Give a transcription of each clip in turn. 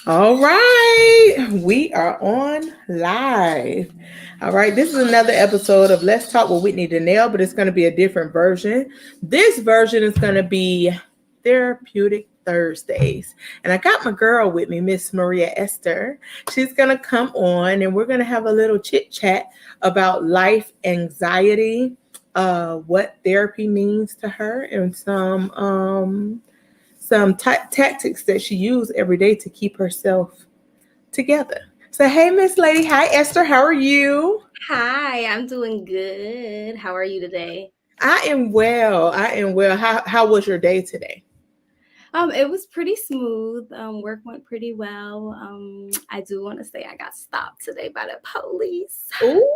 All right, we are on live. All right, this is another episode of Let's Talk with Whitney Danelle, but it's going to be a different version. This version is going to be Therapeutic Thursdays. And I got my girl with me, Miss Maria Esther. She's going to come on and we're going to have a little chit chat about life anxiety, what therapy means to her, and some tactics that she used every day to keep herself together. So, hey, Miss Lady. Hi, Esther. How are you? Hi, I'm doing good. How are you today? I am well. I am well. How was your day today? It was pretty smooth. Work went pretty well. I do want to say I got stopped today by the police. Ooh.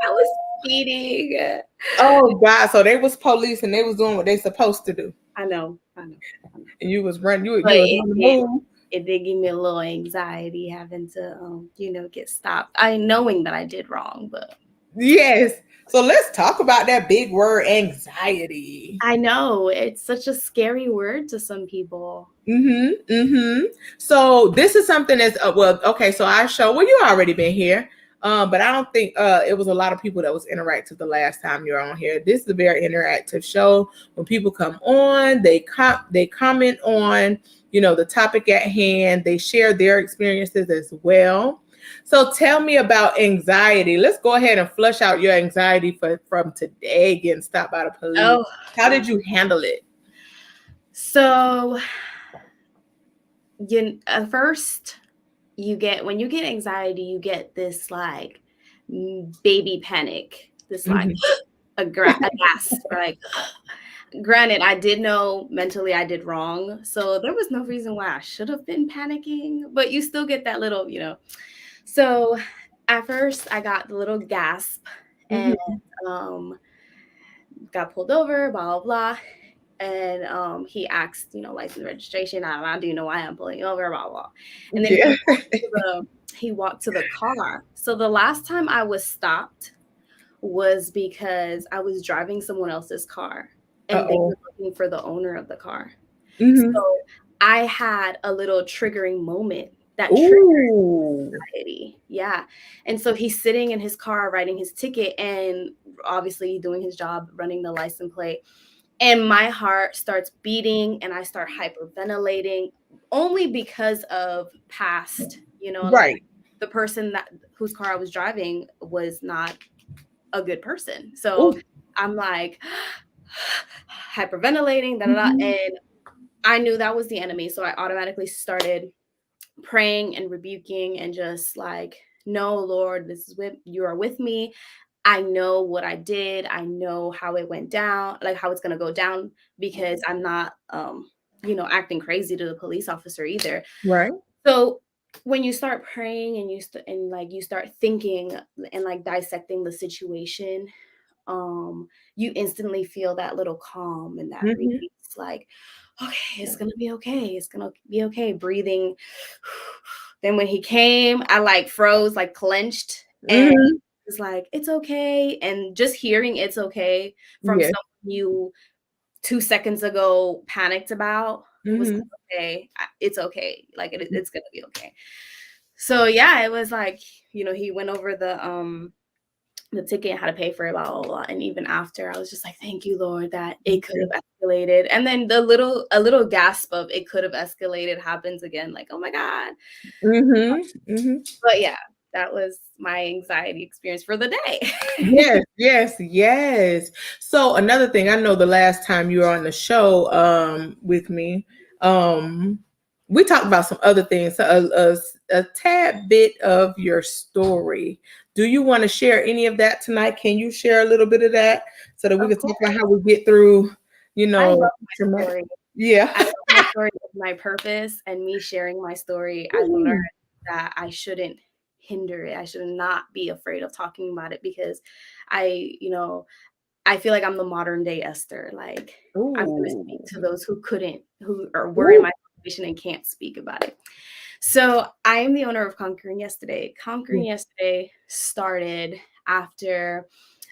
I was speeding. Oh God. So they was police and they was doing what they supposed to do. I know. And you was running, you But was on the move. it did give me a little anxiety having to, get stopped. I knowing that I did wrong, but Yes. So let's talk about that big word anxiety. I know it's such a scary word to some people. Mm-hmm. Mm-hmm. So this is something that's well, okay. So I show well, you already been here, but I don't think it was a lot of people that was interactive the last time you're on here. This is a very interactive show. When people come on, they comment on the topic at hand. They share their experiences as well. So tell me about anxiety. Let's go ahead and flush out your anxiety from today getting stopped by the police. Oh, How did you handle it? so at first you get when you get anxiety, you get this like baby panic, this like Mhm. a gasp, like granted, I did know mentally I did wrong, so there was no reason why I should have been panicking, but you still get that little. So at first I got the little gasp and Mhm. um got pulled over, blah blah blah. And he asked, license registration. I do know why I'm pulling you over, blah blah. And then Yeah. he walked to the car. So the last time I was stopped was because I was driving someone else's car and they were Uh-oh. looking for the owner of the car. So Mhm. I had a little triggering moment that triggered Ooh. anxiety. Yeah. And so he's sitting in his car writing his ticket and obviously doing his job, running the license plate. And my heart starts beating and I start hyperventilating only because of past, like Right. the person that whose car I was driving was not a good person. So Ooh. I'm like hyperventilating, da da da. Mhm. And I knew that was the enemy. So I automatically started praying and rebuking and just like, no, Lord, this is with you are with me. I know what I did. I know how it went down, like how it's gonna go down because I'm not acting crazy to the police officer either. Right. So when you start praying and and like you start thinking and like dissecting the situation, you instantly feel that little calm and that Mhm. release, like, okay, it's gonna be okay. It's gonna be okay. Breathing. Then when he came, I like froze, like clenched, and Mhm. was like, it's okay. And just hearing it's okay from Yeah. someone you 2 seconds ago panicked about was Mhm. like, okay, it's okay. Like it's gonna be okay. So yeah, it was like, he went over the ticket and how to pay for it, blah, blah, blah. And even after, I was just like, thank you, Lord, that it could Yeah. have escalated. And then a little gasp of it could have escalated happens again, like, oh my God. Mhm. Mhm. But yeah, that was my anxiety experience for the day. Yes, yes, yes. So another thing, I know the last time you were on the show with me, um we talked about some other things, so a tad bit of your story. Do you want to share any of that tonight? Can you share a little bit of that so that we Of can talk about course. how we get through, you I know, love my traumatic. story. Yeah. I love my story is my purpose, and me sharing my story, I've learned that I shouldn't hinder it. I should not be afraid of talking about it because I, you know, I feel like I'm the modern day Esther. Like I'm gonna Ooh. speak to those who were in Ooh. my situation and can't speak about it. So I am the owner of Conquering Yesterday. Yeah. Conquering Yesterday started after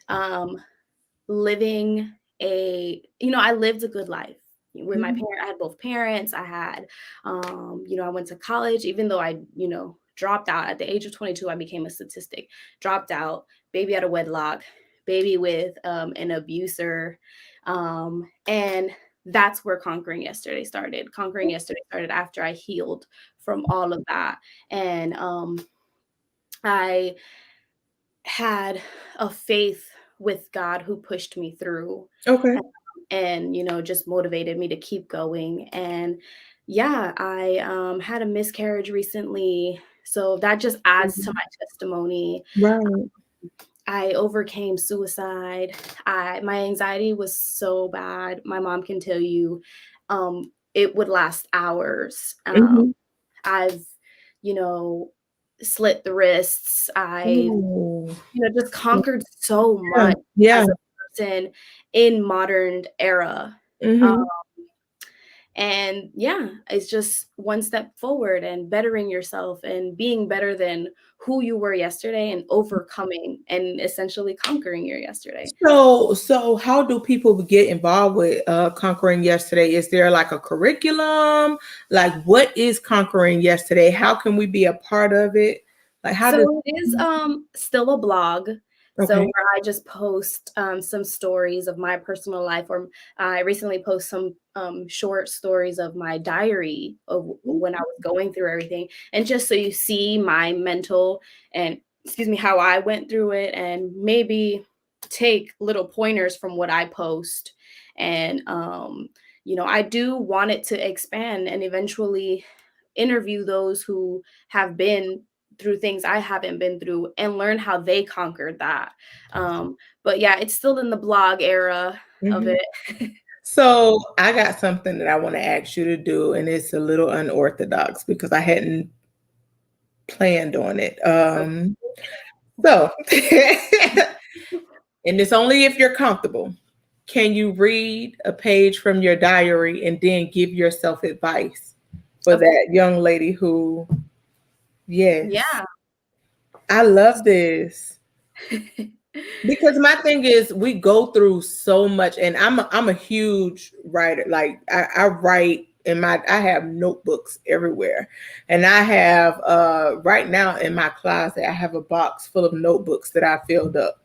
um living I lived a good life. with my Mhm. parent. I had both parents. I had, I went to college, even though I, dropped out at the age of 22. I became a statistic, dropped out, baby out of wedlock, baby with an abuser. And that's where Conquering Yesterday started. Conquering Yesterday started after I healed from all of that. And I had a faith with God who pushed me through, Okay. and just motivated me to keep going. And yeah, I had a miscarriage recently, so that just adds to Mhm. my testimony. Right. I overcame suicide. My anxiety was so bad. My mom can tell you, it would last hours. Mhm. I've, you know, slit the wrists. I, Oh. just conquered so Yeah. much Yeah. as a person in modern era. Um, Mhm. and yeah, it's just one step forward and bettering yourself and being better than who you were yesterday and overcoming and essentially conquering your yesterday. So how do people get involved with Conquering Yesterday? Is there like a curriculum? Like, what is Conquering Yesterday? How can we be a part of it? Like, how does? So it is still a blog. So Okay. where I just post some stories of my personal life, or I recently post some short stories of my diary of when I was going through everything, and just so you see my mental and excuse me how I went through it, and maybe take little pointers from what I post. And I do want it to expand and eventually interview those who have been through things I haven't been through and learn how they conquered that. But yeah, it's still in the blog era of Mhm. it. So I got something that I want to ask you to do, and it's a little unorthodox because I hadn't planned on it. So, and it's only if you're comfortable. Can you read a page from your diary and then give yourself advice for Of course. that young lady who, yes, Yeah. I love this. Because my thing is, we go through so much, and I'm a huge writer. Like I write in my, I have notebooks everywhere, and I have right now in my closet I have a box full of notebooks that I filled up,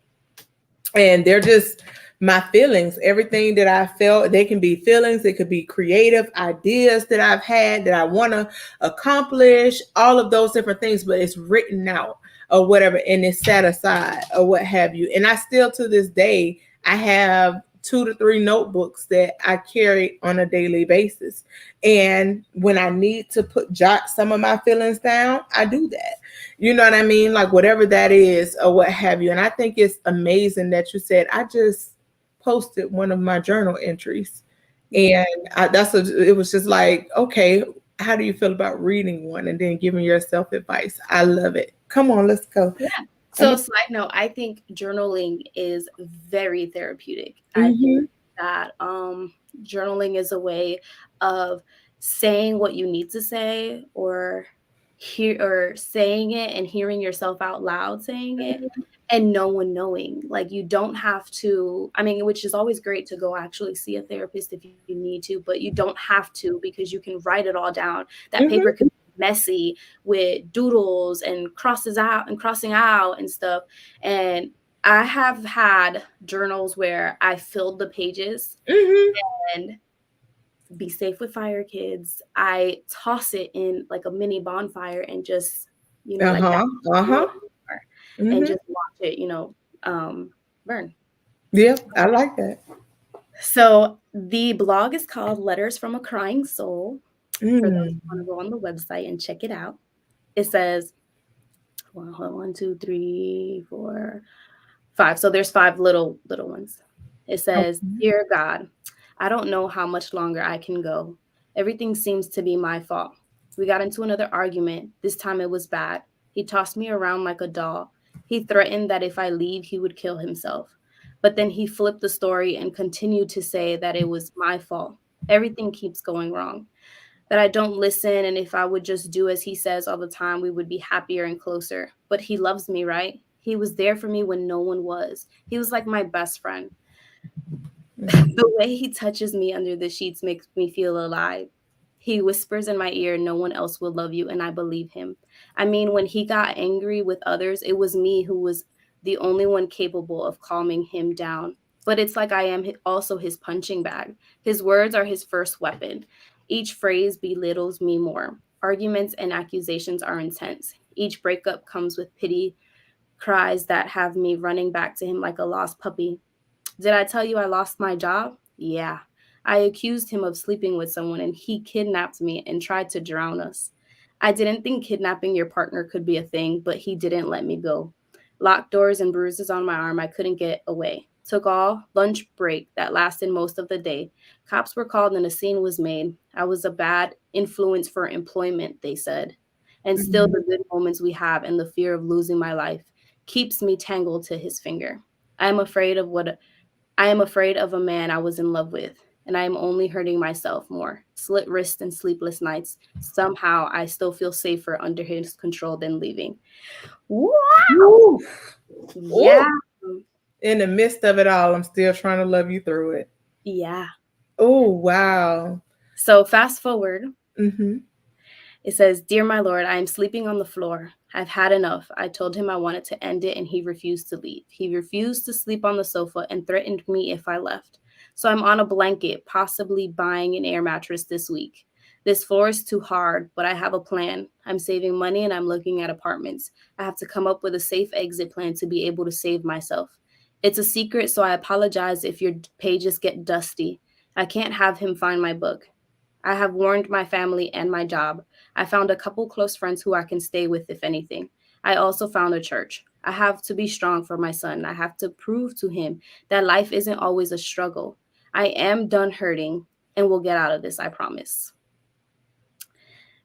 and they're just my feelings. Everything that I felt, they can be feelings, it could be creative ideas that I've had that I want to accomplish, all of those different things, but it's written out or whatever, and it's set aside or what have you. And I still to this day I have 2 to 3 notebooks that I carry on a daily basis, and when I need to put jot some of my feelings down, I do that. You know what I mean? Like whatever that is or what have you. And I think it's amazing that you said, I just posted one of my journal entries. And it was just like, okay, how do you feel about reading one and then giving yourself advice? I love it. Come on, let's go. Yeah. I'm So, side note, I think journaling is very therapeutic. I think mm-hmm, that journaling is a way of saying what you need to say, or saying it and hearing yourself out loud saying it, and no one knowing. Like, you don't have to, I mean, which is always great to go actually see a therapist if you need to, but you don't have to, because you can write it all down. That paper mm-hmm, could be messy with doodles and crosses out and crossing out and stuff. And I have had journals where I filled the pages, mm-hmm. and be safe with fire, kids. I toss it in like a mini bonfire and just, like that, Uh-huh. Uh-huh. and Mm-hmm. just watch it, burn. Yeah, I like that. So the blog is called Letters from a Crying Soul. For those Mm. who want to go on the website and check it out, it says, one, two, three, four, five. So there's five little ones. It says, Okay. "Dear God, I don't know how much longer I can go. Everything seems to be my fault. We got into another argument. This time it was bad. He tossed me around like a doll. He threatened that if I leave, he would kill himself. But then he flipped the story and continued to say that it was my fault. Everything keeps going wrong, that I don't listen, and if I would just do as he says all the time, we would be happier and closer. But he loves me, right? He was there for me when no one was. He was like my best friend. Mhm. The way he touches me under the sheets makes me feel alive. He whispers in my ear, "No one else will love you," and I believe him. I mean, when he got angry with others, it was me who was the only one capable of calming him down. But it's like I am also his punching bag. His words are his first weapon. Each phrase belittles me more. Arguments and accusations are intense. Each breakup comes with pity cries that have me running back to him like a lost puppy. Did I tell you I lost my job? Yeah. I accused him of sleeping with someone and he kidnapped me and tried to drown us. I didn't think kidnapping your partner could be a thing, but he didn't let me go. Locked doors and bruises on my arm, I couldn't get away. Took all lunch break that lasted most of the day. Cops were called and a scene was made. I was a bad influence for employment, they said. And still, Mhm. the good moments we have and the fear of losing my life keeps me tangled to his finger. I am afraid of what I am afraid of a man I was in love with, and I am only hurting myself more. Slit wrists and sleepless nights. Somehow, I still feel safer under his control than leaving. Wow. Woo. Yeah. Ooh. In the midst of it all, I'm still trying to love you through it. Yeah. Oh, wow. So, fast forward. Mm-hmm. It says, "Dear my Lord, I am sleeping on the floor. I've had enough. I told him I wanted to end it and he refused to leave. He refused to sleep on the sofa and threatened me if I left. So I'm on a blanket, possibly buying an air mattress this week. This floor is too hard, but I have a plan. I'm saving money and I'm looking at apartments. I have to come up with a safe exit plan to be able to save myself. It's a secret, so I apologize if your pages get dusty. I can't have him find my book. I have warned my family and my job. I found a couple close friends who I can stay with if anything. I also found a church. I have to be strong for my son. I have to prove to him that life isn't always a struggle. I am done hurting and we'll get out of this, I promise."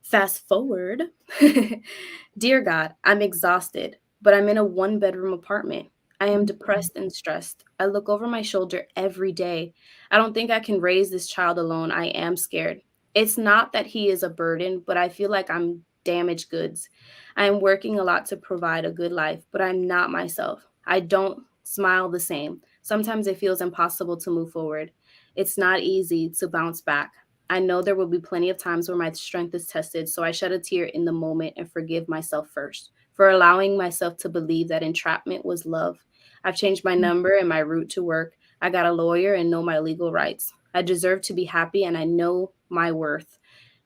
Fast forward. Dear God, I'm exhausted, but I'm in a one-bedroom apartment. I am depressed and stressed. I look over my shoulder every day. I don't think I can raise this child alone. I am scared. It's not that he is a burden, but I feel like I'm damaged goods. I am working a lot to provide a good life, but I'm not myself. I don't smile the same. Sometimes it feels impossible to move forward. It's not easy to bounce back. I know there will be plenty of times where my strength is tested, so I shed a tear in the moment and forgive myself first for allowing myself to believe that entrapment was love. I've changed my number and my route to work. I got a lawyer and know my legal rights. I deserve to be happy and I know my worth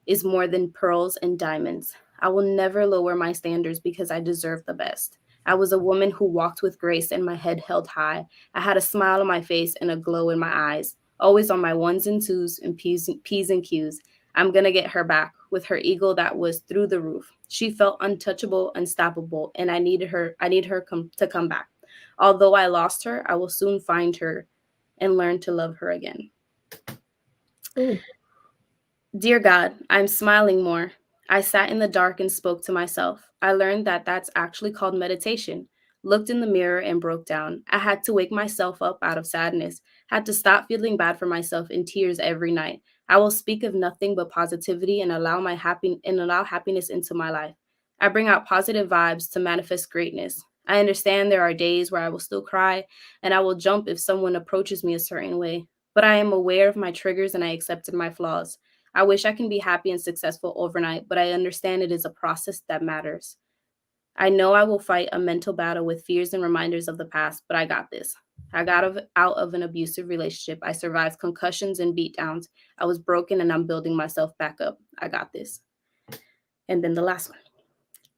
is more than pearls and diamonds. I will never lower my standards because I deserve the best. I was a woman who walked with grace and my head held high. I had a smile on my face and a glow in my eyes, always on my ones and twos and P's and Q's. I'm gonna get her back with her ego that was through the roof. She felt untouchable, unstoppable, and I needed her. I need her to come back. Although I lost her, I will soon find her and learn to love her again. Ooh. Dear God, I'm smiling more. I sat in the dark and spoke to myself. I learned that that's actually called meditation. Looked in the mirror and broke down. I had to wake myself up out of sadness. Had to stop feeling bad for myself in tears every night. I will speak of nothing but positivity and allow happiness into my life. I bring out positive vibes to manifest greatness. I understand there are days where I will still cry and I will jump if someone approaches me a certain way. But I am aware of my triggers and I accepted my flaws. I wish I can be happy and successful overnight, but I understand it is a process that matters. I know I will fight a mental battle with fears and reminders of the past, but I got this. I got out of an abusive relationship. I survived concussions and beatdowns. I was broken and I'm building myself back up. I got this. And then the last one.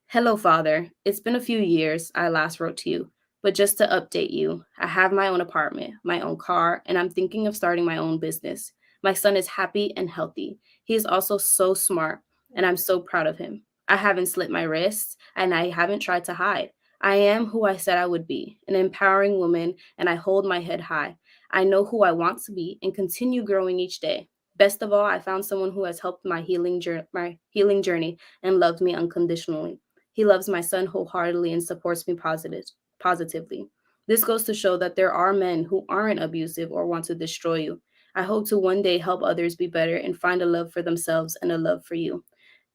Hello, Father. It's been a few years I last wrote to you, but just to update you, I have my own apartment, my own car, and I'm thinking of starting my own business. My son is happy and healthy. He is also so smart, and I'm so proud of him. I haven't slit my wrists, and I haven't tried to hide. I am who I said I would be, an empowering woman, and I hold my head high. I know who I want to be and continue growing each day. Best of all, I found someone who has helped my healing journey and loved me unconditionally. He loves my son wholeheartedly and supports me positively. This goes to show that there are men who aren't abusive or want to destroy you. I hope to one day help others be better and find a love for themselves and a love for you.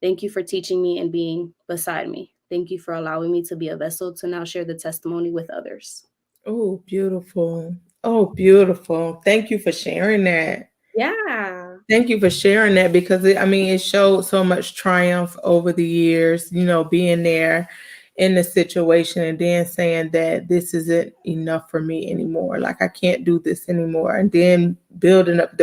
Thank you for teaching me and being beside me. Thank you for allowing me to be a vessel to now share the testimony with others. Oh, beautiful. Oh, beautiful. Thank you for sharing that. Yeah. Thank you for sharing that because I mean, it showed so much triumph over the years, being there in the situation and then saying that this isn't enough for me anymore. Like I can't do this anymore. And then building up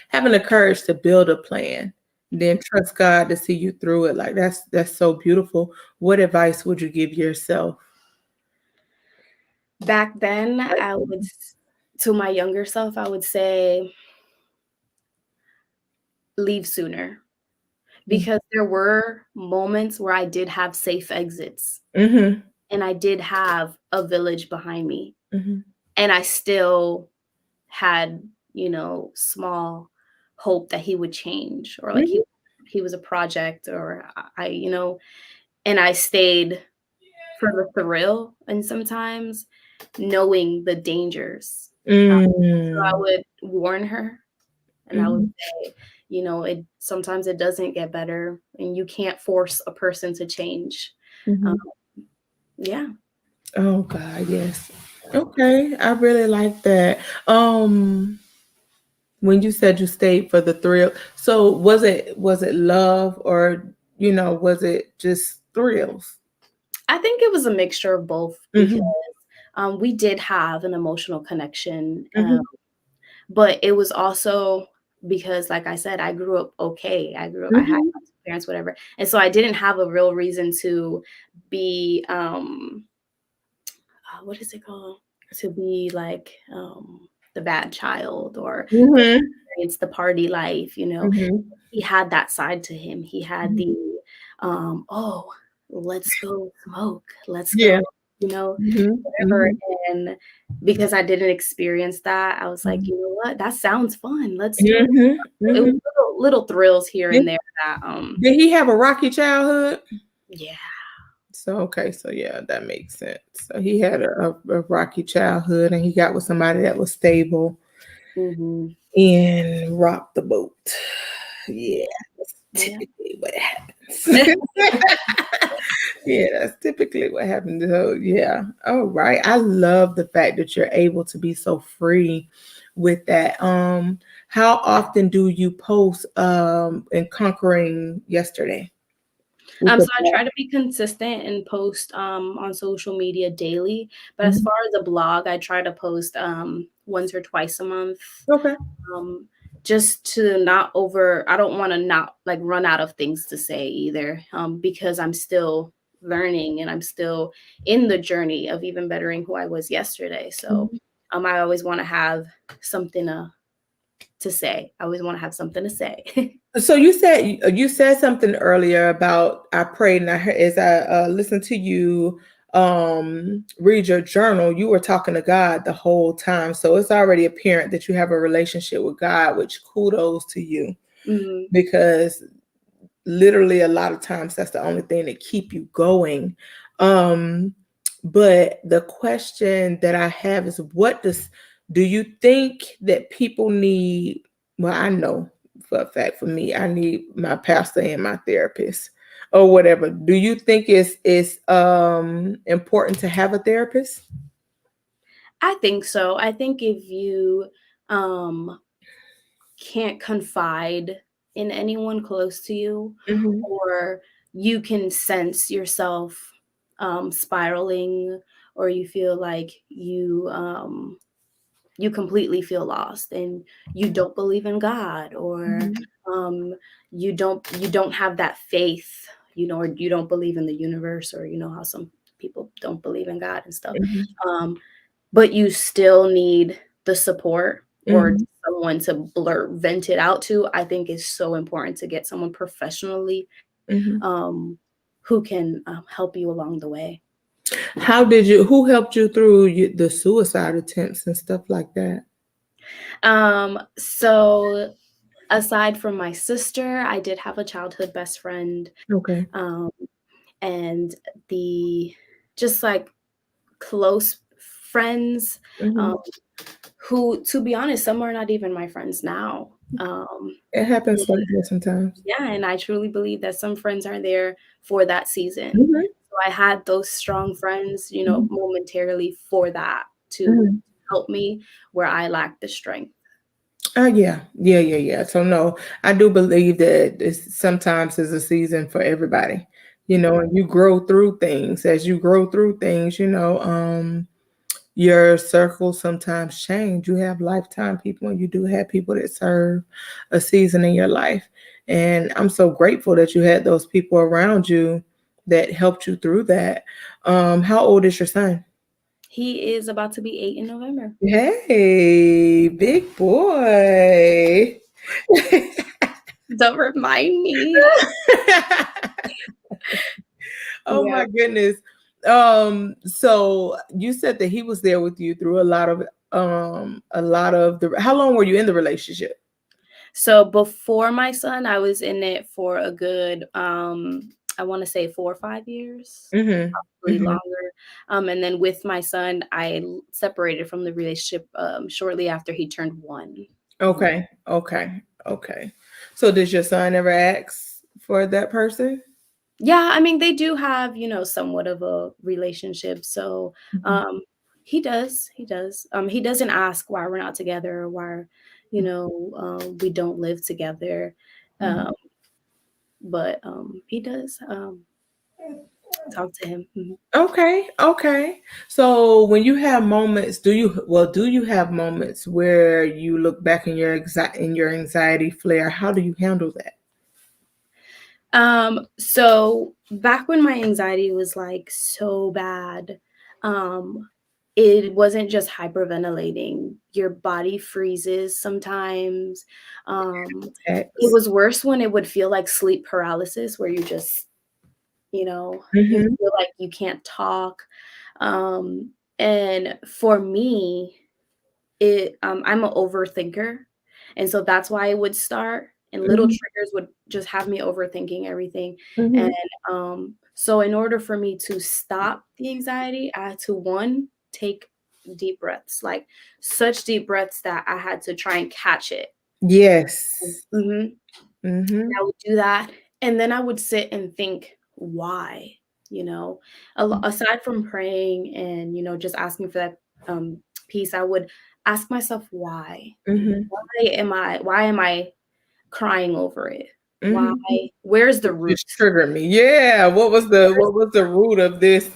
having the courage to build a plan, then trust God to see you through it. Like that's so beautiful. What advice would you give yourself? Back then, to my younger self, I would say leave sooner, because there were moments where I did have safe exits Mm-hmm. and I did have a village behind me, Mm-hmm. and I still had, small hope that he would change, or like Mm-hmm. he was a project, or and I stayed for the thrill, and sometimes knowing the dangers. So I Mm-hmm. would warn her, and I would Mm-hmm. say, it sometimes it doesn't get better, and you can't force a person to change. Um, Mm-hmm. yeah. Oh God, yes. Okay, I really like that. When you said you stayed for the thrill, so was it love or was it just thrills? I think it was a mixture of both, because Mm-hmm. we did have an emotional connection, Mm-hmm. but it was also because, like I said, I grew up okay. I had Mm-hmm. parents, whatever, and so I didn't have a real reason to be what is it called? To be like the bad child, or Mm-hmm. experience the party life. Mm-hmm. He had that side to him. He had Mm-hmm. the oh, let's go smoke, let's Yeah. go, Mm-hmm. whatever. Mm-hmm. And because I didn't experience that, I was like, Mm-hmm. you know what, that sounds fun, let's do it. Mm-hmm. It was Mm-hmm. little thrills here Did, and there that did he have a rocky childhood? yeah. So okay, so yeah, that makes sense. So he had a rocky childhood, and he got with somebody that was stable Hmm. and rocked the boat. Yeah, Yeah. that's Yeah. typically what happens. Yeah, that's typically what happens. So yeah, all right. I love the fact that you're able to be so free with that. How often do you post in conquering yesterday? With So the I try to be consistent and post on social media daily, but as Mhm. far as a blog, I try to post once or twice a month. Okay. um, just to not over I don't want to not like run out of things to say either, because I'm still learning and I'm still in the journey of even bettering who I was yesterday. So Mhm. I always want to have something to say. I always want to have something to say. So you said something earlier about I prayed and I heard as I listened to you read your journal, you were talking to God the whole time. So it's already apparent that you have a relationship with God, which kudos to you Hmm. because literally a lot of times that's the only thing that keep you going. um but the question that I have is what do you think that people need? Well, I know for a fact for me I need my pastor and my therapist or whatever. Do you think it's important to have a therapist? I think so. I think if you um, can't confide in anyone close to you, Hmm. or you can sense yourself spiraling, or you feel like you completely feel lost and you don't believe in God, or Hmm. um, you don't have that faith, or you don't believe in the universe, or how some people don't believe in God and stuff. Hmm. Um, but you still need the support, or Hmm. someone to vent it out to. I think is so important to get someone professionally, Hmm. um, who can help you along the way. who helped you through the suicide attempts and stuff like that? So aside from my sister, I did have a childhood best friend, Okay. um, and the just like close friends, Hmm. um, who, to be honest, some are not even my friends now. Um, It happens like that sometimes. Yeah, and I truly believe that some friends are there for that season. Mhm, So I had those strong friends, mhm, momentarily for that to mhm. help me where I lack the strength. Yeah. So no, I do believe that it's sometimes is a season for everybody, and you grow through things. As you grow through things, your circles sometimes change. You have lifetime people, and you do have people that serve a season in your life. And I'm so grateful that you had those people around you that helped you through that. How old is your son? He is about to be 8 in November. Hey, big boy. Don't remind me. Oh Yeah. my goodness. So you said that he was there with you through a lot of the how long were you in the relationship? So before my son, I was in it for a good, I want to say 4 or 5 years, Mm-hmm. probably Mm-hmm. longer. And then with my son, separated from the relationship shortly after he turned 1. Mhm. Okay. So did your son ever ask for that person? Yeah, I mean, they do have, somewhat of a relationship. So Mhm. um, he does. He does. He doesn't ask why we're not together or why, we don't live together. Mhm. Um, but he does talk to him. Mhm. Okay. So when you have moments, do you have moments where you look back in your anxiety flare? How do you handle that? So back when my anxiety was like so bad, um, it wasn't just hyperventilating. Your body freezes sometimes. It Attacks. was worse when it would feel like sleep paralysis, where you Mm-hmm. feel like you can't talk. And for me, I'm an overthinker, and so that's why it would start, and little Mm-hmm. triggers would just have me overthinking everything. And Mm-hmm. so in order for me to stop the anxiety, I had to, one, take deep breaths, like such deep breaths that I had to try and catch it. Yes. Mhm. Mm-hmm. I would do that, and then I would sit and think, "Why?" You know? Aside from praying and, just asking for that, peace, I would ask myself, "Why? Mm-hmm. Why am I crying over it? Why? Mm-hmm. Where's the It root?" just triggered me. Yeah. What was the Where's what was the root of this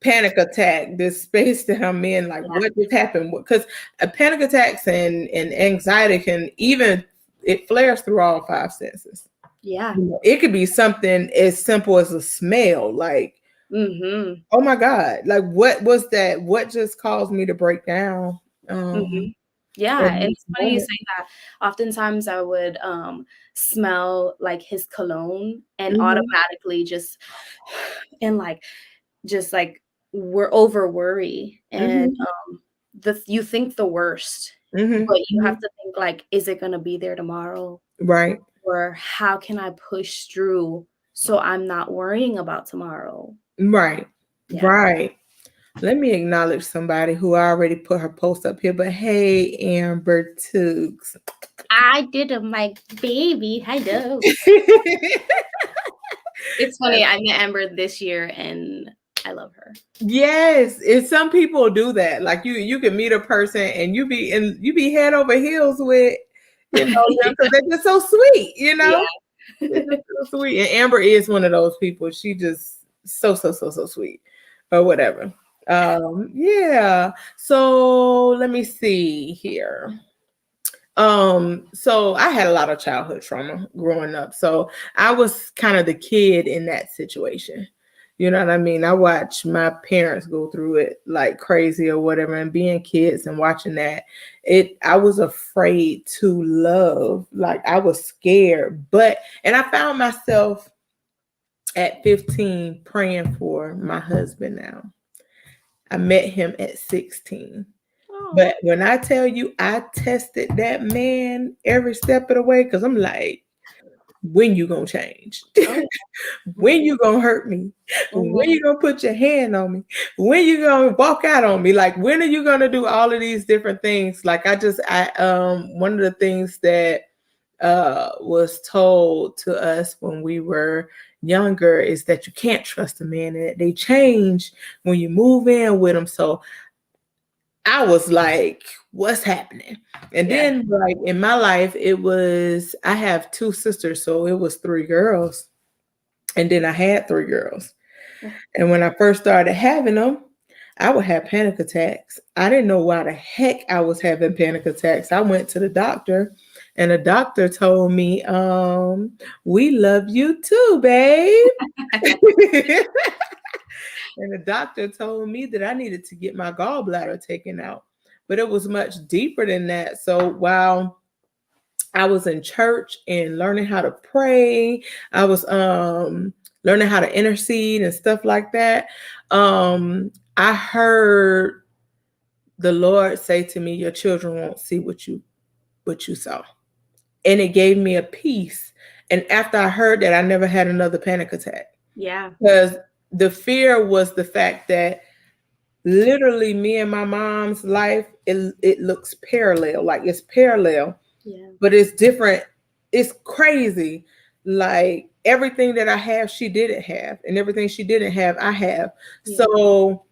panic attack, this space that I'm in? Like, Yeah, what just happened? Because panic attacks and anxiety can even it flares through all five senses. yeah, It could be something as simple as a smell, like, mhm, oh my God, like what was that? What just caused me to break down? mhm. Yeah, In and this it's funny you moment. say that. Oftentimes, I would, smell, like, his cologne and Mhm, automatically and, just like we're over worry, and mhm, you think the worst, mhm, but you have mhm. to think like, is it going to be there tomorrow, Right, or how can I push through so I'm not worrying about tomorrow? right, Yeah, right. Let me acknowledge somebody who already put her post up here. But hey, Amber Tooks. I did a my baby. Hello. It's funny. I met Amber this year, and I love her. Yes, it's some people do that. Like you can meet a person and you be head over heels with, them because they're just so sweet. Yeah. They're just so sweet. And Amber is one of those people. She just so sweet, or whatever. Yeah. So let me see here. So I had a lot of childhood trauma growing up. So I was kind of the kid in that situation. You know what I mean? I watched my parents go through it like crazy or whatever, and being kids and watching that, I was afraid to love. Like I was scared. And I found myself at 15 praying for my husband now. I met him at 16. Oh, But when I tell you I tested that man every step of the way, because I'm like, when you gonna change? oh, yeah. When Mhm, you gonna hurt me? When mhm, you gonna put your hand on me? When you gonna walk out on me? Like when are you gonna do all of these different things? Like one of the things that was told to us when we were younger is that you can't trust a man and that they change when you move in with them. So I was like, what's happening? And Yeah. then, like, in my life, I have two sisters, so it was three girls. And then I had three girls. Oh, And when I first started having them, I would have panic attacks. I didn't know why the heck I was having panic attacks. I went to the doctor, and the doctor told me, we love you too, babe. And the doctor told me that I needed to get my gallbladder taken out. But it was much deeper than that. So while I was in church and learning how to pray, I was learning how to intercede and stuff like that. I heard the Lord say to me, your children won't see what you saw. And it gave me a peace. And after I heard that, I never had another panic attack. yeah. Because the fear was the fact that literally me and my mom's life, it looks parallel, like it's parallel, Yeah. but it's different. It's crazy. Like everything that I have, she didn't have, and everything she didn't have, I have. Yeah. So,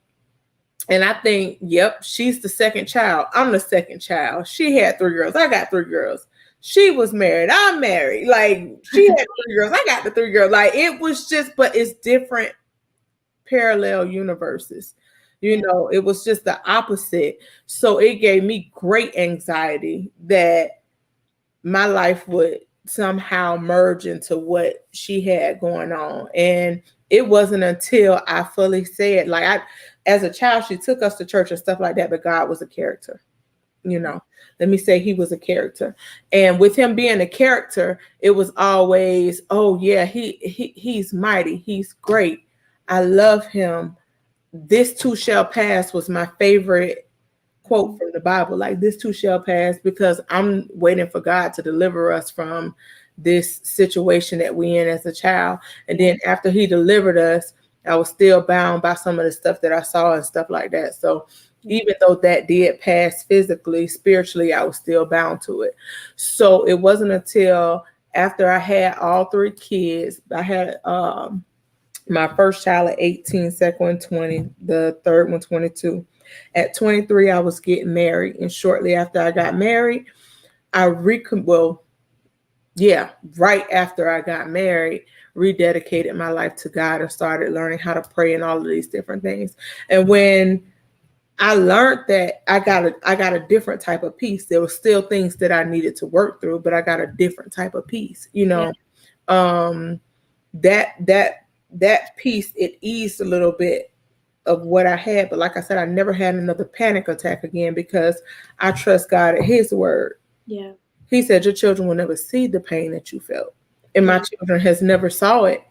and I think, yep, she's the second child. I'm the second child. She had three girls. I got three girls. She was married. I'm married. Like she had three girls. I got the three girls. Like it was just, but it's different parallel universes. You Yeah. know, it was just the opposite. So it gave me great anxiety that my life would somehow merge into what she had going on. And it wasn't until I fully said, like, as a child, she took us to church and stuff like that, but God was a character. You know, let me say he was a character. And with him being a character, it was always, oh yeah, he's mighty, he's great. I love him. This too shall pass was my favorite quote Mhm. from the Bible, like this too shall pass, because I'm waiting for God to deliver us from this situation that we in as a child. And Yeah. then after he delivered us, I was still bound by some of the stuff that I saw and stuff like that. So Yeah. even though that did pass physically, spiritually, I was still bound to it. So it wasn't until after I had all three kids, I had my first child at 18, second one 20, the third one 22. At 23, I was getting married. And shortly after I got married, well, yeah, right after I got married, rededicated my life to God and started learning how to pray and all of these different things. And when I learned that, I got a different type of peace. There were still things that I needed to work through, but I got a different type of peace, you Yeah. know. Um that piece, it eased a little bit of what I had, but like I said, I never had another panic attack again because I trust God at his word. Yeah. He said your children will never see the pain that you felt, and my Yeah. children has never saw it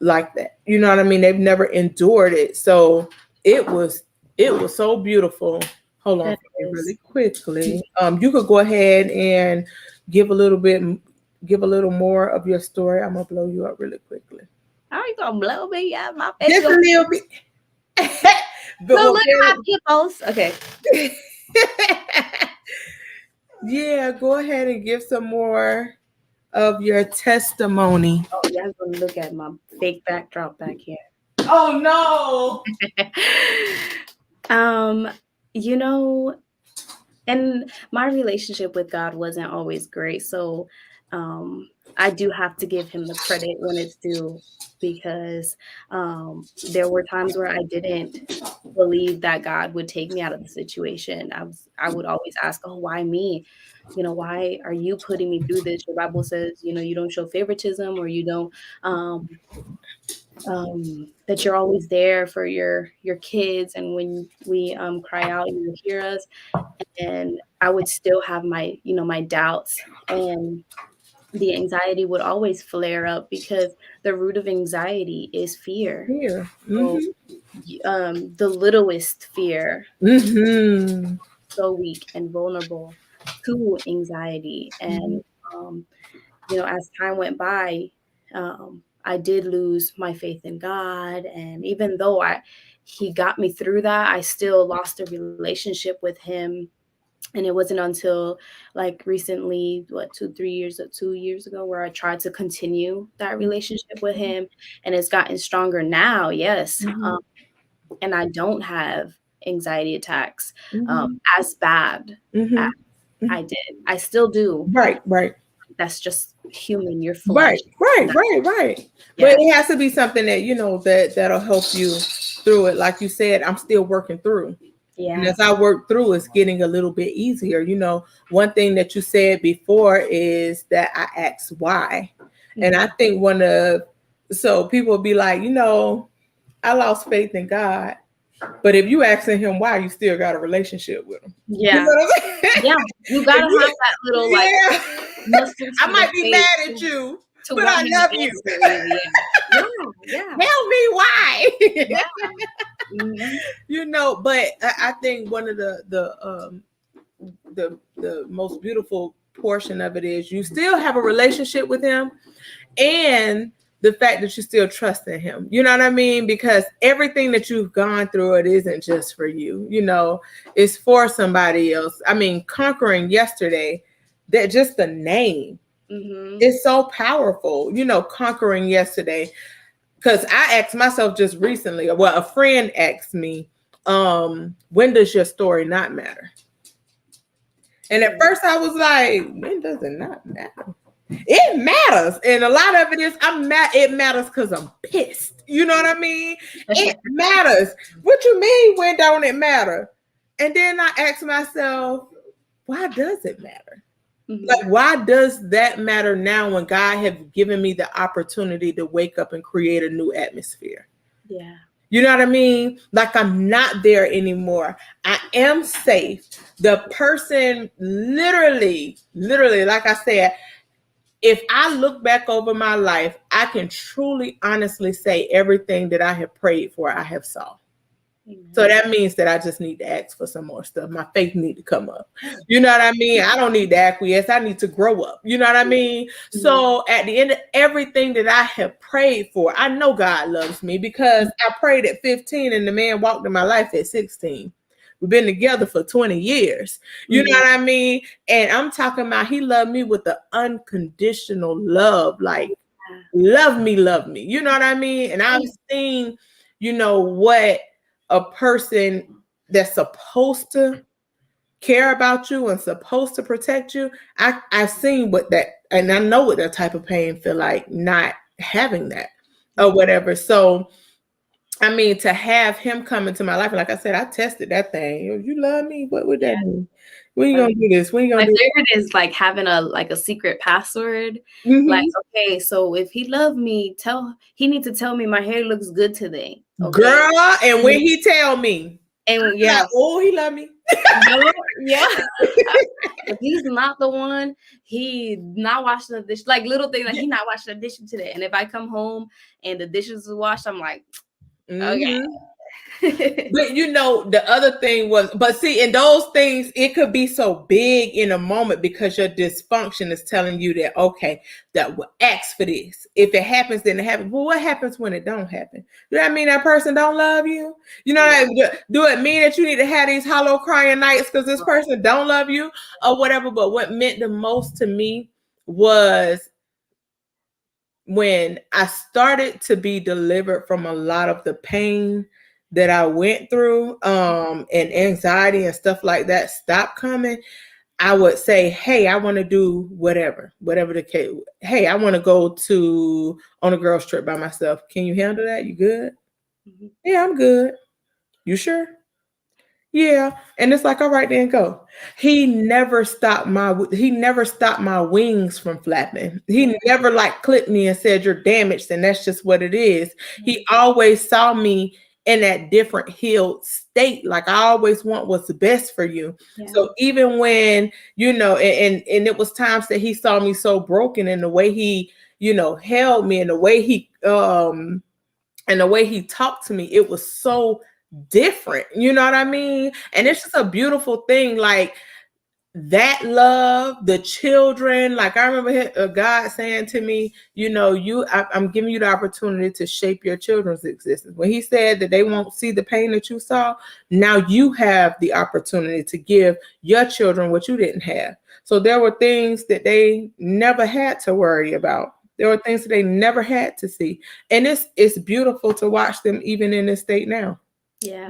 like that. You know what I mean? They've never endured it. So it was it was so beautiful. Hold on That for me really is. quickly. You could go ahead and give a little bit give a little more of your story. I'm gonna blow you up really quickly. How you gonna blow me out my face? Just a little bit. But No, well, look at my pimples. Okay. yeah, go ahead and give some more of your testimony. Oh, yeah, I'm gonna look at my fake backdrop back here. Oh no. um, you know, and my relationship with God wasn't always great. So I do have to give him the credit when it's due because there were times where I didn't believe that God would take me out of the situation. I would always ask, "Oh, why me? Why are you putting me through this? Your Bible says, you don't show favoritism or you don't um that you're always there for your kids and when we cry out you will hear us." And I would still have my doubts and the anxiety would always flare up because the root of anxiety is fear. Here. So, Mm-hmm. the littlest fear Mm-hmm. so weak and vulnerable to anxiety. And um, as time went by, I did lose my faith in God, and even though he got me through that, I still lost a relationship with him. And it wasn't until like recently, what, 2 years ago, where I tried to continue that relationship with him, and it's gotten stronger now. Yes. Mm-hmm. And I don't have anxiety attacks, Mm-hmm. as bad as Mm-hmm. I did. I still do. Right, right. That's just human, your flesh. Right, right, That, right, right. But yeah. it has to be something that that'll help you through it. Like you said, I'm still working through. And Yeah. as I work through, it's getting a little bit easier. One thing that you said before is that I ask why. And I think so people will be like, I lost faith in God. But if you asking him why, you still got a relationship with him. You know Yeah. what I'm saying? Yeah. You gotta have that little like Yeah. muscle I to the might be face mad at you, to but want I him love to you. answer you. Yeah. Yeah. Tell me why. Yeah. Hmm. But I think one of the most beautiful portion of it is you still have a relationship with him, and the fact that you still trust in him. You know what I mean? Because everything that you've gone through, it isn't just for you. It's for somebody else. I mean, conquering yesterday, that just the name Hmm. is so powerful. Conquering yesterday. Because I asked myself just recently, well, a friend asked me, when does your story not matter? And at first I was like, when does it not matter? It matters. And a lot of it is I'm mad. It matters because I'm pissed. You know what I mean? It matters. What you mean, when don't it matter? And then I asked myself, why does it matter? Like, why does that matter now when God has given me the opportunity to wake up and create a new atmosphere? Yeah. You know what I mean? Like, I'm not there anymore. I am safe. The person literally, like I said, if I look back over my life, I can truly, honestly say everything that I have prayed for, I have saw. So that means that I just need to ask for some more stuff. My faith need to come up. You know what I mean? I don't need to acquiesce. I need to grow up. You know what I mean? So at the end of everything that I have prayed for, I know God loves me because I prayed at 15 and the man walked in my life at 16. We've been together for 20 years. You know what I mean? And I'm talking about he loved me with the unconditional love. Like, love me, love me. You know what I mean? And I've seen, what a person that's supposed to care about you and supposed to protect you. I've seen what that, and I know what that type of pain feel like not having that or whatever. So I mean, to have him come into my life, like I said, I tested that thing. You love me? What would that mean? When you gonna do this? When you My gonna do favorite is like having a secret password. Like, okay, so if he loved me, he needs to tell me my hair looks good today. Okay. Girl, and when he tell me, And I'm like, oh, he love me. Yeah. If he's not the one, he not washing the dish. Like little things like he not washing the dishes today. And if I come home and the dishes is washed, I'm like, okay. But the other thing was, but see, in those things, it could be so big in a moment because your dysfunction is telling you that, okay, that will ask for this. If it happens, then it happens. Well, what happens when it don't happen? Do that mean that person don't love you? Do it mean that you need to have these hollow crying nights because this person don't love you or whatever? But what meant the most to me was when I started to be delivered from a lot of the pain that I went through, and anxiety and stuff like that stopped coming, I would say, hey, I want to do whatever the case. Hey, I want to go on a girls trip by myself. Can you handle that? You good? Yeah, I'm good. You sure? Yeah. And it's like, all right, then go. He never stopped my wings from flapping. He never like clipped me and said you're damaged and that's just what it is. He always saw me in that different healed state. Like, I always want what's best for you. So even when, and it was times that he saw me so broken, and the way he, held me, and the way he talked to me, it was so different. You know what I mean? And it's just a beautiful thing. Like, that love, the children. Like, I remember God saying to me, I'm giving you the opportunity to shape your children's existence. When he said that they won't see the pain that you saw, now you have the opportunity to give your children what you didn't have. So there were things that they never had to worry about. There were things that they never had to see. And it's beautiful to watch them even in this state now. Yeah.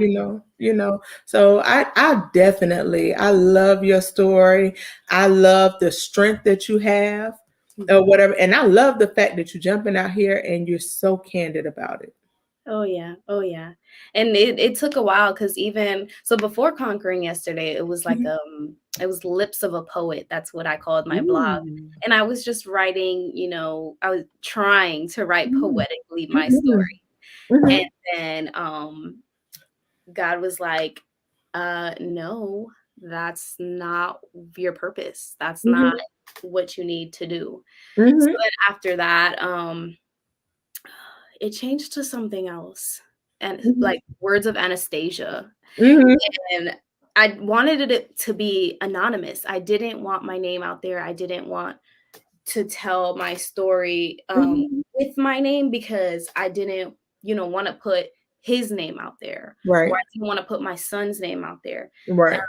You know. So I definitely, I love your story. I love the strength that you have, or Mhm. whatever. And I love the fact that you're jumping out here and you're so candid about it. Oh yeah. Oh yeah. And it took a while because even so before conquering yesterday, it was like Mhm. it was lips of a poet. That's what I called my blog. Ooh. And I was just writing, I was trying to write Mhm. poetically my Mhm. story. And Mhm. then God was like, no, that's not your purpose. That's not Mhm. what you need to do. So Mhm. then after that, it changed to something else. And Mhm. like words of Anastasia. Mhm. And I wanted it to be anonymous. I didn't want my name out there. I didn't want to tell my story Mhm. with my name because I didn't, want to put his name out there, or Right. I didn't want to put my son's name out there. Right.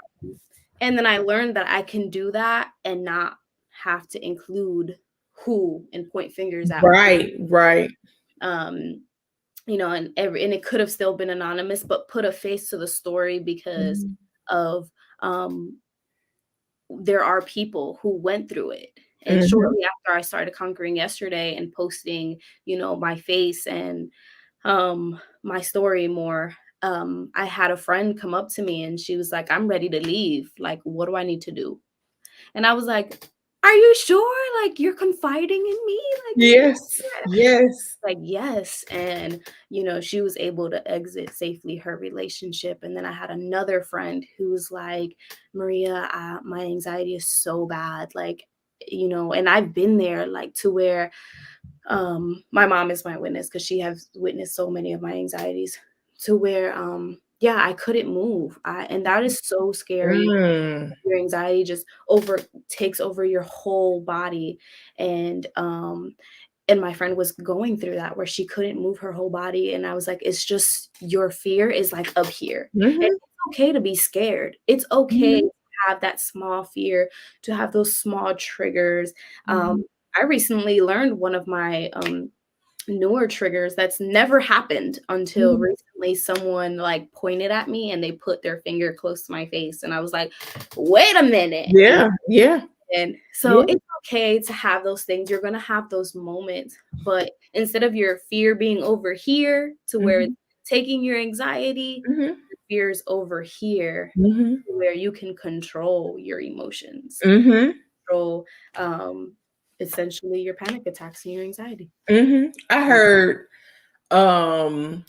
And then I learned that I can do that and not have to include who and point fingers at who. Right. Right. Um, and it could have still been anonymous, but put a face to the story because Mhm. of um there are people who went through it. And Mhm. shortly after I started conquering yesterday and posting, my face and my story more, I had a friend come up to me and she was like, "I'm ready to leave. Like, what do I need to do?" And I was like, "Are you sure? Like, you're confiding in me? Like, you can Yes. Yes. like, yes." And, she was able to exit safely her relationship. And then I had another friend who was like, "Maria, my anxiety is so bad." Like, and I've been there, like, to where my mom is my witness because she has witnessed so many of my anxieties, to where, yeah, I couldn't move. And that is so scary. Mm. Your anxiety just takes over your whole body. And my friend was going through that where she couldn't move her whole body, and I was like, "It's just your fear is, like, up here." And Mhm. it's okay to be scared. It's okay Mhm. to have that small fear, to have those small triggers. Um, Mhm. I recently learned one of my, newer triggers that's never happened until Mhm. recently. Someone, like, pointed at me, and they put their finger close to my face, and I was like, "Wait a minute," Yeah. Yeah. and so Yeah. it's okay to have those things. You're gonna have those moments, but instead of your fear being over here to where it's Mhm. taking your anxiety, Mhm. your fear is over here Mhm. to where you can control your emotions, Mhm. control essentially your panic attacks and your anxiety. Mhm. I heard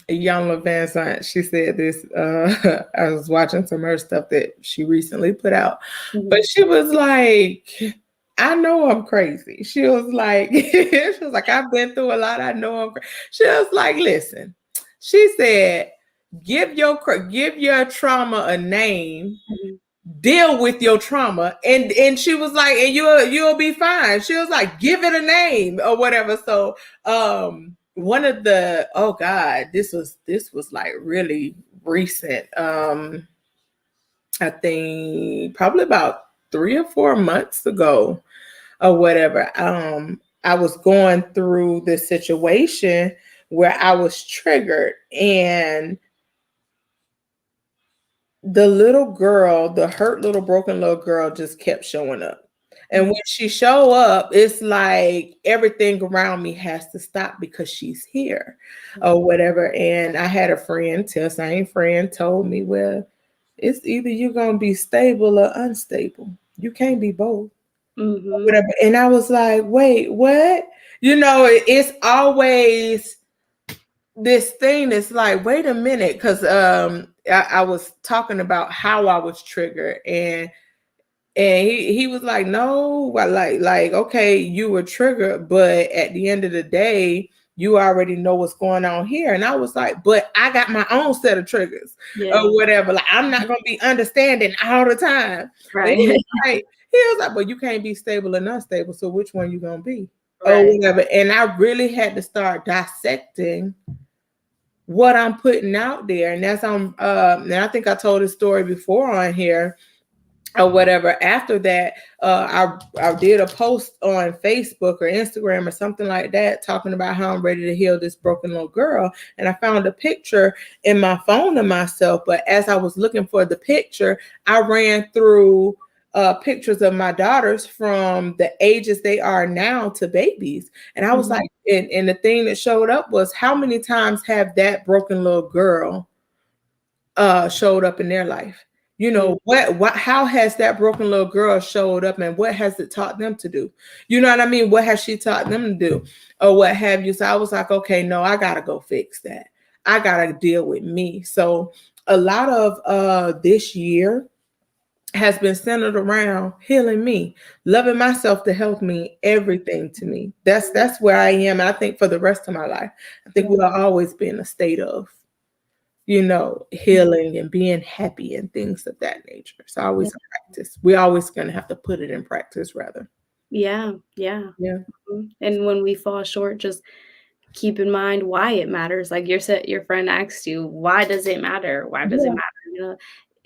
young Levan's aunt, she said this, I was watching some of her stuff that she recently put out, but Mhm. she was like, I know I'm crazy. She was like, she was like, I've been through a lot. I know I'm crazy. She was like, listen, she said, give your trauma a name, Mhm. deal with your trauma, and she was like, and you'll be fine. She was like, give it a name or whatever. So one of the, oh god, this was like really recent. I think probably about 3 or 4 months ago or whatever. I was going through this situation where I was triggered, and the little girl, the hurt little broken little girl, just kept showing up. And when Mhm. she show up, it's like everything around me has to stop because she's here or whatever. And I had a friend, tell same friend, told me, well, it's either you're gonna be stable or unstable. You can't be both. Or Mhm. whatever. And I was like, wait, what? It's always this thing that's like, wait a minute, because I was talking about how I was triggered, and he was like, no, well, like okay, you were triggered, but at the end of the day, you already know what's going on here. And I was like, but I got my own set of triggers Yeah. or whatever. Like, I'm not gonna be understanding all the time. And Right. he was like, but you can't be stable and unstable. So which one you gonna be? Or Right. whatever. And I really had to start dissecting what I'm putting out there. And that's and I think I told this story before on here. or whatever. After that, I did a post on Facebook or Instagram or something like that, talking about how I'm ready to heal this broken little girl. And I found a picture in my phone of myself. But as I was looking for the picture, I ran through pictures of my daughters from the ages they are now to babies. And I was Mhm. like, and the thing that showed up was, how many times have that broken little girl showed up in their life? You Mhm. know, what how has that broken little girl showed up, and what has it taught them to do? You know what I mean? What has she taught them to do, or what have you? So I was like, okay, no, I gotta go fix that. I gotta deal with me. So a lot of this year has been centered around healing me, loving myself to help me, everything to me. That's where I am. And I think for the rest of my life, I think Yeah. we'll always be in a state of, you know, healing and being happy and things of that nature. So Yeah. always practice. We're always gonna have to put it in practice rather. Yeah. Yeah. Yeah. And when we fall short, just keep in mind why it matters. Like your friend asked you, why does it matter? Why does it Yeah. matter?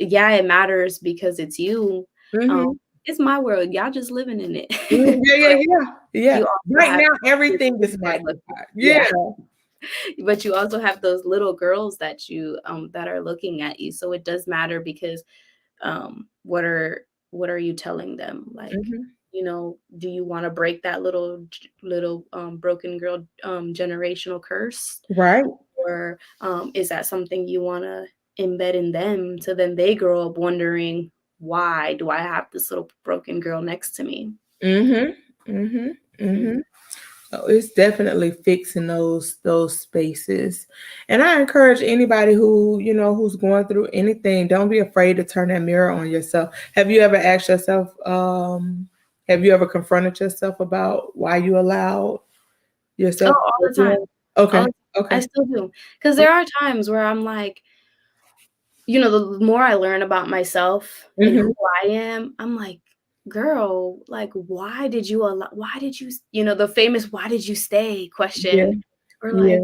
Yeah, it matters because it's you. Um, Mm-hmm. it's my world. Y'all just living in it. Yeah, yeah, But yeah. Yeah. you also Right have now everything is those little- magnified. Yeah. yeah, but you also have those little girls that you that are looking at you. So it does matter because what are you telling them? Like, Mm-hmm. do you want to break that little broken girl generational curse, Right. or is that something you want to embed in them, so then they grow up wondering, why do I have this little broken girl next to me? Mm-hmm. Mm-hmm. Mhm. Mm-hmm. So it's definitely fixing those spaces. And I encourage anybody who, you know, who's going through anything, don't be afraid to turn that mirror on yourself. Have you ever asked yourself, have you ever confronted yourself about why you allowed Oh, yourself to all go the through time. that? Okay. All the I Okay. still do, because there are times where I'm like, the more I learn about myself and Mm-hmm. who I am, I'm like, "Girl, like, why did you the famous "Why did you stay?" Yeah. question, or like,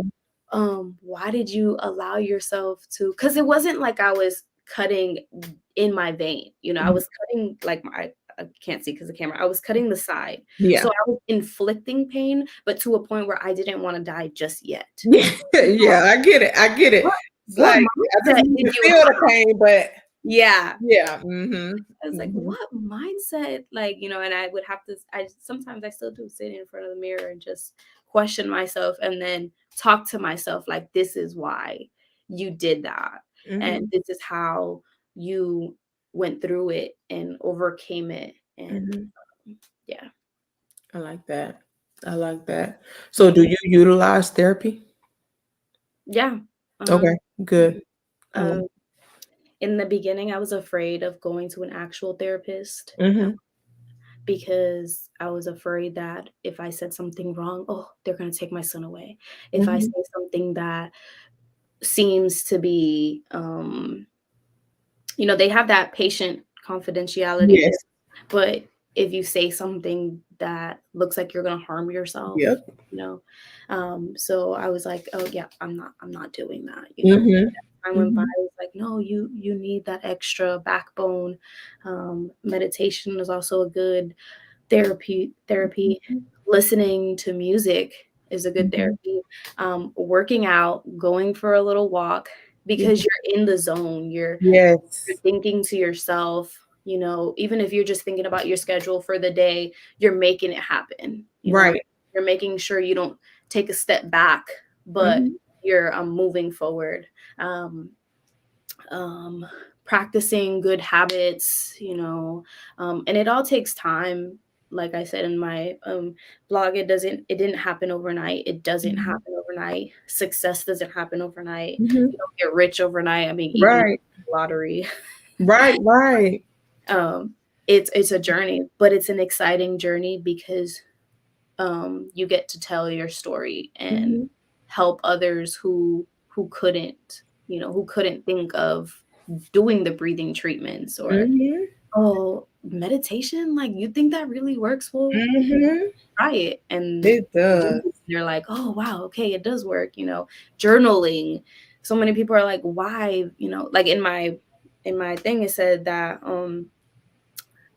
Yeah. "Why did you allow yourself to?" Because it wasn't like I was cutting in my vein, I was cutting, like, I can't see because the camera. I was cutting the side. So Yeah. I was inflicting pain, but to a point where I didn't wanna die just yet. Yeah. Yeah. I get it. I get it. What It's what like I just mindset need did to you feel the pain, but Yeah. yeah. Mm-hmm. I was like, Mm-hmm. "What mindset?" Like, and I would have to I sometimes I still do sit in front of the mirror and just question myself, and then talk to myself like, "This is why you did that, and Mm-hmm. this is how you went through it and overcame it." And Mm-hmm. yeah. I like that. I like that. So do Mhm. you utilize therapy? Yeah. Okay, good. Mhm. I like. Um, in the beginning, I was afraid of going to an actual therapist, Mhm. because I was afraid that if I said something wrong, oh, they're going to take my son away. If I Mhm. say something that seems to be, they have that patient confidentiality thing, Yes. but if you say something that looks like you're going to harm yourself, Yep. you know, so I was like, oh yeah, I'm not doing that. Mhm. Time went by, Mhm. I was like, no, you need that extra backbone. Meditation is also a good therapy. Mhm. Listening to music is a good Mhm. therapy. Working out, going for a little walk, Yeah. because you're in the zone. You're Yes. thinking to yourself, even if you're just thinking about your schedule for the day, you're making it happen. Right. You're making sure you don't take a step back, but Mhm. you're moving forward. Um, um, Practicing good habits, and it all takes time. Like I said in my blog, it didn't happen overnight. It doesn't Mhm. happen overnight. Success doesn't happen overnight. Mhm. You don't get rich overnight. I mean, even Right. lottery. Right, right. um, it's a journey, but it's an exciting journey because you get to tell your story and Mhm. help others who couldn't think of doing the breathing treatments, or, Mhm. oh, meditation, like, you think that really works? Well, Mhm. try it, and It they do, does. they're like, oh wow, okay, it does work. Journaling, so many people are like, why, like, in my thing it said that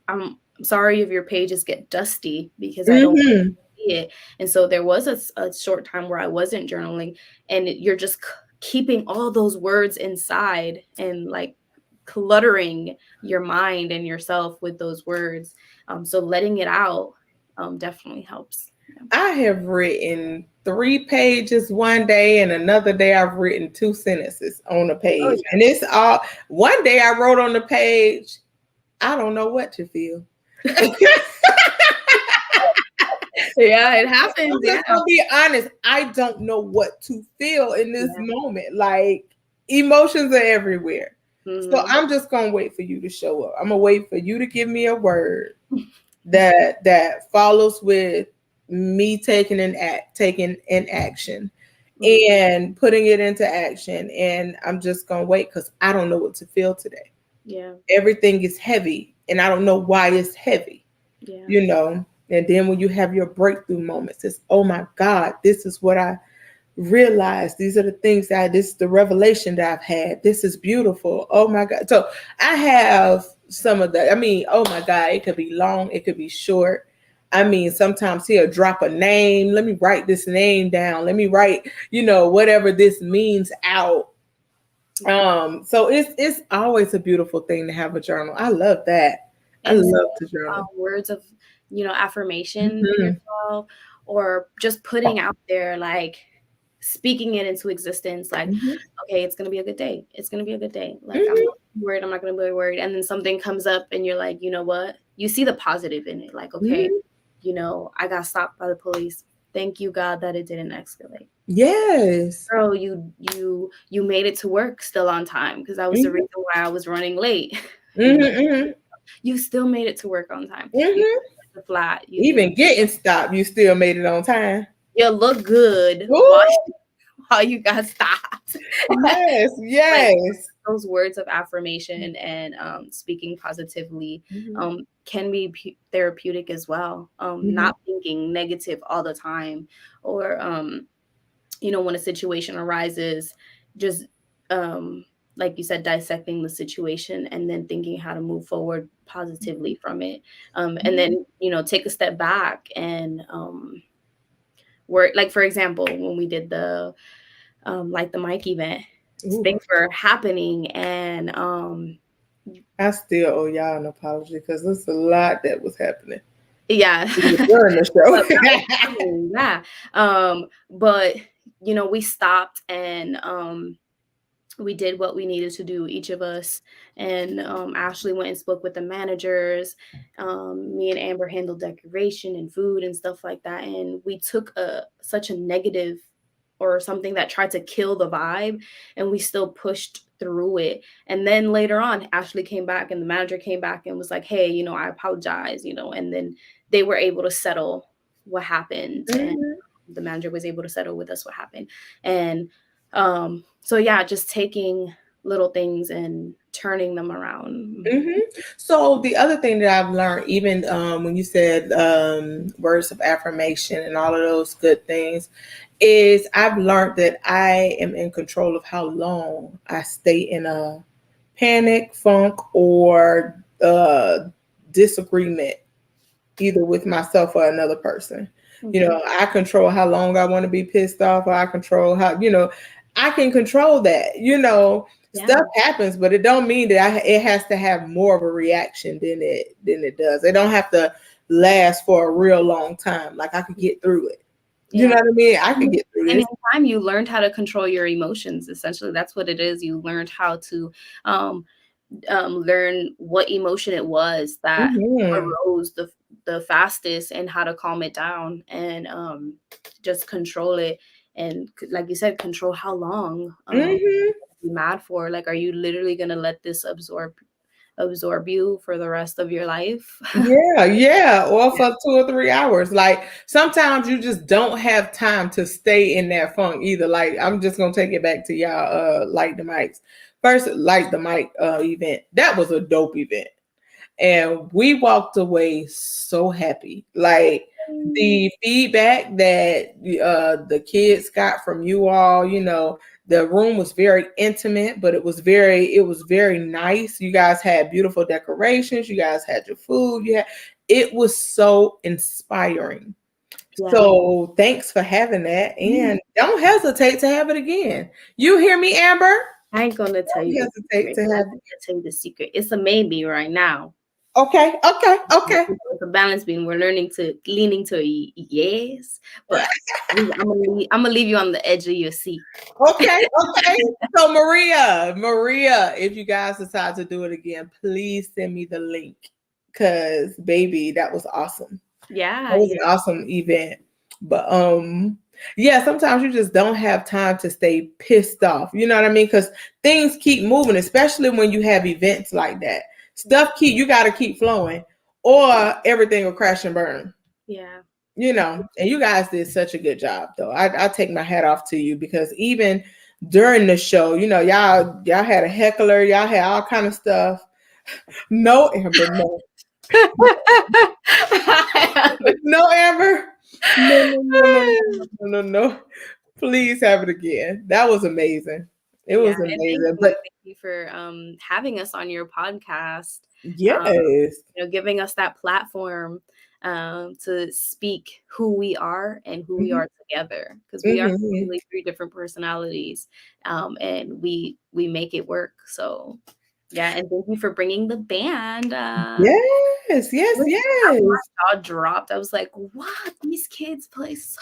I'm sorry if your pages get dusty because I don't Mm-hmm. see it. And so there was a short time where I wasn't journaling, and you're just keeping all those words inside and like cluttering your mind and yourself with those words. So letting it out definitely helps. Yeah. I have written 3 pages one day, and another day I've written 2 sentences on a Oh page. And it's all one day I wrote on the page, I don't know what to feel. yeah, it I'm happens. Yeah. just gonna be honest. I don't know what to feel in this Yeah. moment. Like emotions are everywhere. So Hmm. I'm just gonna wait for you to show up. I'm gonna wait for you to give me a word that follows with me taking an action Hmm. and putting it into action. And I'm just gonna wait because I don't know what to feel today. Yeah. Everything is heavy, and I don't know why it's heavy. Yeah. You know. And then when you have your breakthrough moments, it's, oh my God, this is what I realized. These are the things that this is the revelation that I've had. This is beautiful. Oh my God. So I have some of that. I mean, oh my God, it could be long, it could be short. I mean, sometimes he'll drop a name. Let me write this name down. Let me write, whatever this means out. So it's always a beautiful thing to have a journal. I love that. I And love to journal. words of, affirmation for Hmm. yourself, or just putting out there, like speaking it into existence, like, Hmm. okay, it's gonna be a good day. It's gonna be a good day. Like, I'm Hmm. not worried, I'm not gonna be worried. And then something comes up and you're like, you know what? You see the positive in it. Like, okay, Hmm. I got stopped by the police. Thank you, God, that it didn't escalate. Yes. Girl, you made it to work still on time, because that was the Hmm. reason why I was running late. Hmm. Hmm. You still made it to work on time. You Hmm. the flat. Even getting stopped, you still made it on time. You look good while Ooh, while you got stopped. yes, Like yes. those words of affirmation and speaking positively Mhm, can be therapeutic as well. mhm, Not thinking negative all the time, or when a situation arises, just like you said, dissecting the situation and then thinking how to move forward positively from it. And mhm. then take a step back and work. Like, for example, when we did the like the mic event, Ooh, things were happening, and I still owe y'all an apology because there's a lot that was happening yeah. during the But that was show. happening, yeah. But we stopped, and we did what we needed to do, each of us. And Ashley went and spoke with the managers. Me and Amber handled decoration and food and stuff like that. And we took such a negative, or something that tried to kill the vibe, and we still pushed through it. And then later on, Ashley came back and the manager came back and was like, hey, I apologize, and then they were able to settle what happened. And Mhm, the manager was able to settle with us what happened. And so yeah, just taking little things and turning them around. mhm. So the other thing that I've learned, even when you said words of affirmation and all of those good things, is I've learned that I am in control of how long I stay in a panic, funk, or disagreement, either with myself or another person. Mhm. I control how long I want to be pissed off, or I control how, I can control that. Yeah. Stuff happens, but it don't mean that it has to have more of a reaction than it does. It don't have to last for a real long time. Like I could get through it. You know Yeah. what I mean? I could get through And this. in time, you learned how to control your emotions. Essentially, that's what it is. You learned how to um, learn what emotion it was that Hmm. arose the fastest, and how to calm it down, and just control it. And like you said, control how long Hmm. you're mad for. Like, are you literally gonna let this absorb you for the rest of your life? Yeah, yeah, or for 2 or 3 hours. Like sometimes you just don't have time to stay in that funk either. Like I'm just gonna take it back to y'all. Like the mics, first, like the mic event. That was a dope event, and we walked away so happy. Like the feedback that the kids got from you all, the room was very intimate, but it was very nice. You guys had beautiful decorations. You guys had your food. It was so inspiring. Yeah. So thanks for having that, and don't hesitate to have it again. You hear me, Amber? I ain't gonna tell Don't you the hesitate secret. to I'm have. gonna tell you the secret. It's a maybe right now. Okay, okay, okay. It's a balance being we're leaning to a yes, but I'm gonna leave you on the edge of your seat. Okay, okay. So Maria, if you guys decide to do it again, please send me the link. Cause baby, that was awesome. Yeah, That was an awesome event. But yeah, sometimes you just don't have time to stay pissed off. You know what I mean? Because things keep moving, especially when you have events like that. You gotta keep flowing, or everything will crash and burn. yeah. And you guys did such a good job, though. I take my hat off to you, because even during the show, y'all had a heckler, y'all had all kind of stuff. No, Amber, no. No, Amber. No, no, no, no, no, no, no, no. Please have it again. That was amazing. It Yeah, was and amazing. But thank you for having us on your podcast. Um, yes. giving us that platform to speak who we are and who we Mhm, are together, because we are mhm. really three different personalities, and we make it work. So yeah, and thank you for bringing the band. Yes, yes, My yes. jaw dropped. I was like, "What? These kids play so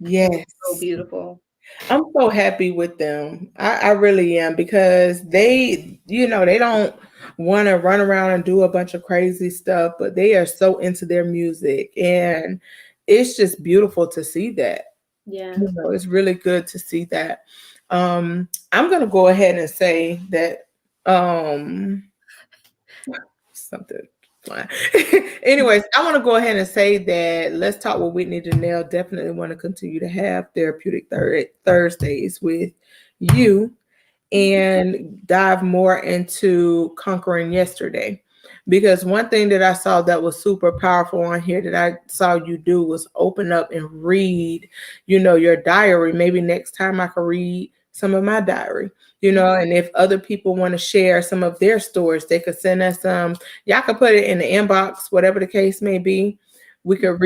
good. It was so Yes. beautiful." I'm so happy with them. I really am, because they don't want to run around and do a bunch of crazy stuff, but they are so into their music, and it's just beautiful to see that. Yeah. It's really good to see that. I'm gonna go ahead and say that something flying. Anyways, I want to go ahead and say that Let's Talk with Whitney Janelle definitely want to continue to have therapeutic Thursdays with you, and dive more into conquering yesterday. Because one thing that I saw that was super powerful on here that I saw you do was open up and read, your diary. Maybe next time I could read some of my diary, and if other people want to share some of their stories, they could send us y'all could put it in the inbox, whatever the case may be. We could um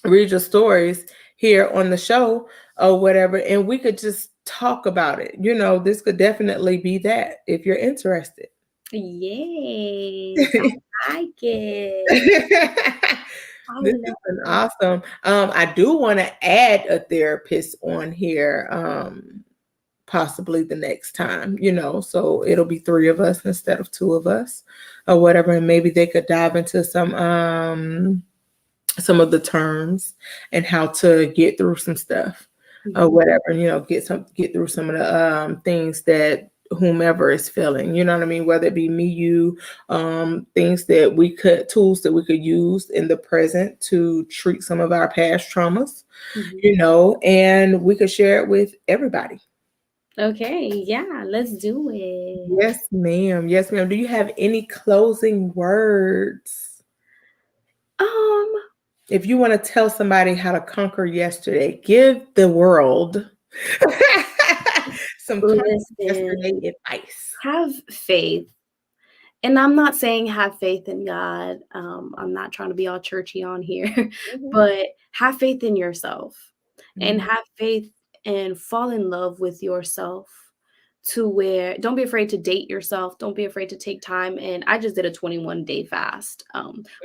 read your stories here on the show or whatever, and we could just talk about it. This could definitely be that if you're interested. Yes, This I like it. I has love been it. awesome. I do want to add a therapist on here, possibly the next time, so it'll be three of us instead of two of us or whatever, and maybe they could dive into some of the terms and how to get through some stuff or whatever, get through some of the things that whomever is feeling, you know what I mean, whether it be me, you, tools that we could use in the present to treat some of our past traumas, and we could share it with everybody. Okay, yeah, let's do it. Yes, ma'am. Yes, ma'am. Do you have any closing words? Um, If you want to tell somebody how to conquer yesterday, give the world some conquer yesterday listen, advice. have faith. And I'm not saying have faith in God. I'm not trying to be all churchy on here, Mhm, but have faith in yourself and mhm, have faith and fall in love with yourself, to where don't be afraid to date yourself. Don't be afraid to take time. And I just did a 21-day fast,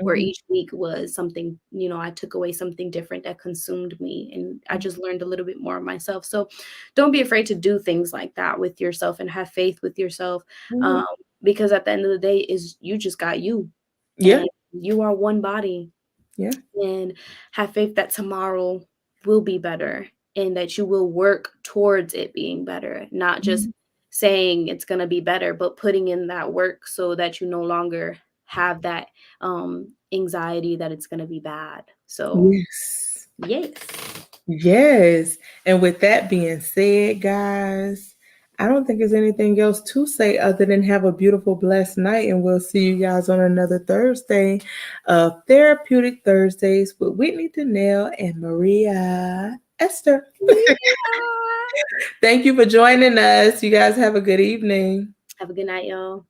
where mhm, each week was something, I took away something different that consumed me. And I just learned a little bit more of myself. So don't be afraid to do things like that with yourself and have faith with yourself. mhm. Um, because at the end of the day is you just got you, Yeah, and you are one body, yeah. and have faith that tomorrow will be better and that you will work towards it being better, not just Mhm. saying it's going to be better, but putting in that work so that you no longer have that anxiety that it's going to be bad. So Yes. yes. Yes. And with that being said, guys, I don't think there's anything else to say other than have a beautiful, blessed night. And we'll see you guys on another Thursday of Therapeutic Thursdays with Whitney Danelle and Maria Esther. Yeah. Thank you for joining us. You guys have a good evening. Have a good night, y'all.